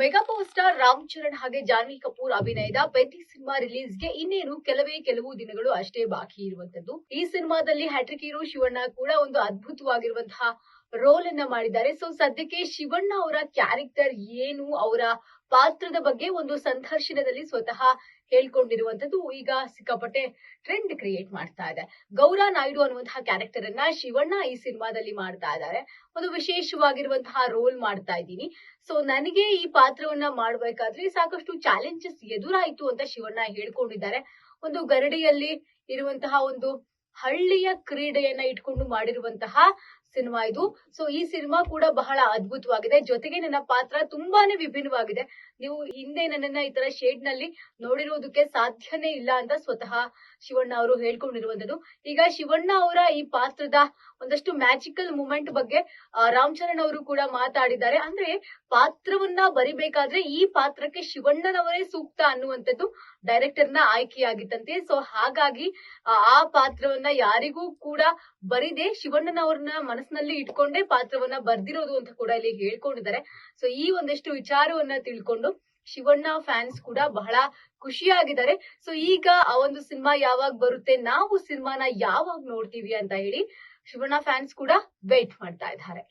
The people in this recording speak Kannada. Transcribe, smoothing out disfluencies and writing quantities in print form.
Mega power star Ram Charan ಹಾಗೆ ಜಾನ್ವಿ ಕಪೂರ್ ಅಭಿನಯದ ಪೆದ್ದಿ ಸಿನಿಮಾ ರಿಲೀಸ್ಗೆ ಇನ್ನೇನು ಕೆಲವು ದಿನಗಳು ಅಷ್ಟೇ ಬಾಕಿ ಇರುವಂತದ್ದು. ಈ ಸಿನಿಮಾದಲ್ಲಿ ಹ್ಯಾಟ್ರಿಕ್ ಹೀರೋ ಶಿವಣ್ಣ ಕೂಡ ಒಂದು ಅದ್ಭುತವಾಗಿರುವಂತಹ ರೋಲ್ ಅನ್ನ ಮಾಡಿದ್ದಾರೆ. ಸೊ ಸದ್ಯಕ್ಕೆ ಶಿವಣ್ಣ ಅವರ ಕ್ಯಾರೆಕ್ಟರ್ ಏನು, ಅವರ ಪಾತ್ರದ ಬಗ್ಗೆ ಒಂದು ಸಂದರ್ಶನದಲ್ಲಿ ಸ್ವತಃ ಹೇಳ್ಕೊಂಡಿರುವಂತದ್ದು ಈಗ ಸಿಕ್ಕಾಪಟ್ಟೆ ಟ್ರೆಂಡ್ ಕ್ರಿಯೇಟ್ ಮಾಡ್ತಾ ಇದೆ. ಗೌರಾ ನಾಯ್ಡು ಅನ್ನುವಂತಹ ಕ್ಯಾರೆಕ್ಟರ್ ಅನ್ನ ಶಿವಣ್ಣ ಈ ಸಿನಿಮಾದಲ್ಲಿ ಮಾಡ್ತಾ ಇದ್ದಾರೆ. ಒಂದು ವಿಶೇಷವಾಗಿರುವಂತಹ ರೋಲ್ ಮಾಡ್ತಾ ಇದ್ದೀನಿ. ಸೊ ನನಗೆ ಈ ಪಾತ್ರವನ್ನ ಮಾಡಬೇಕಾದ್ರೆ ಸಾಕಷ್ಟು ಚಾಲೆಂಜಸ್ ಎದುರಾಯಿತು ಅಂತ ಶಿವಣ್ಣ ಹೇಳ್ಕೊಂಡಿದ್ದಾರೆ. ಒಂದು ಗರಡಿಯಲ್ಲಿ ಇರುವಂತಹ ಒಂದು ಹಳ್ಳಿಯ ಕ್ರೀಡೆಯನ್ನ ಇಟ್ಕೊಂಡು ಮಾಡಿರುವಂತಹ ಸಿನಿಮಾ ಇದು. ಸೊ ಈ ಸಿನಿಮಾ ಕೂಡ ಬಹಳ ಅದ್ಭುತವಾಗಿದೆ. ಜೊತೆಗೆ ನನ್ನ ಪಾತ್ರ ತುಂಬಾನೇ ವಿಭಿನ್ನವಾಗಿದೆ. ನೀವು ಹಿಂದೆ ನನ್ನನ್ನ ಈ ತರ ಶೇಡ್ ನಲ್ಲಿ ನೋಡಿರೋದಕ್ಕೆ ಸಾಧ್ಯನೇ ಇಲ್ಲ ಅಂತ ಸ್ವತಃ ಶಿವಣ್ಣ ಅವರು ಹೇಳ್ಕೊಂಡಿರುವಂತದ್ದು. ಈಗ ಶಿವಣ್ಣ ಅವರ ಈ ಪಾತ್ರದ ಒಂದಷ್ಟು ಮ್ಯಾಜಿಕಲ್ ಮೂಮೆಂಟ್ ಬಗ್ಗೆ ರಾಮ್ ಚರಣ್ ಅವರು ಕೂಡ ಮಾತಾಡಿದ್ದಾರೆ. ಅಂದ್ರೆ ಪಾತ್ರವನ್ನ ಬರಿಬೇಕಾದ್ರೆ ಈ ಪಾತ್ರಕ್ಕೆ ಶಿವಣ್ಣನವರೇ ಸೂಕ್ತ ಅನ್ನುವಂಥದ್ದು ಡೈರೆಕ್ಟರ್ ನ ಆಯ್ಕೆಯಾಗಿತ್ತಂತೆ. ಸೊ ಹಾಗಾಗಿ ಆ ಪಾತ್ರವನ್ನ ಯಾರಿಗೂ ಕೂಡ ಬರಿದೆ ಶಿವಣ್ಣನವ್ರನ್ನ ಮನಸ್ಸಿನಲ್ಲಿ ಇಟ್ಕೊಂಡೇ ಪಾತ್ರವನ್ನ ಬರ್ದಿರೋದು ಅಂತ ಕೂಡ ಇಲ್ಲಿ ಹೇಳ್ಕೊಂಡಿದ್ದಾರೆ. ಸೊ ಈ ಒಂದಷ್ಟು ವಿಚಾರವನ್ನ ತಿಳ್ಕೊಂಡು ಶಿವಣ್ಣ ಫ್ಯಾನ್ಸ್ ಕೂಡ ಬಹಳ ಖುಷಿಯಾಗಿದ್ದಾರೆ. ಸೊ ಈಗ ಆ ಒಂದು ಸಿನಿಮಾ ಯಾವಾಗ ಬರುತ್ತೆ, ನಾವು ಸಿನಿಮಾನ ಯಾವಾಗ ನೋಡ್ತೀವಿ ಅಂತ ಹೇಳಿ ಶಿವಣ್ಣ ಫ್ಯಾನ್ಸ್ ಕೂಡ ವೇಟ್ ಮಾಡ್ತಾ ಇದ್ದಾರೆ.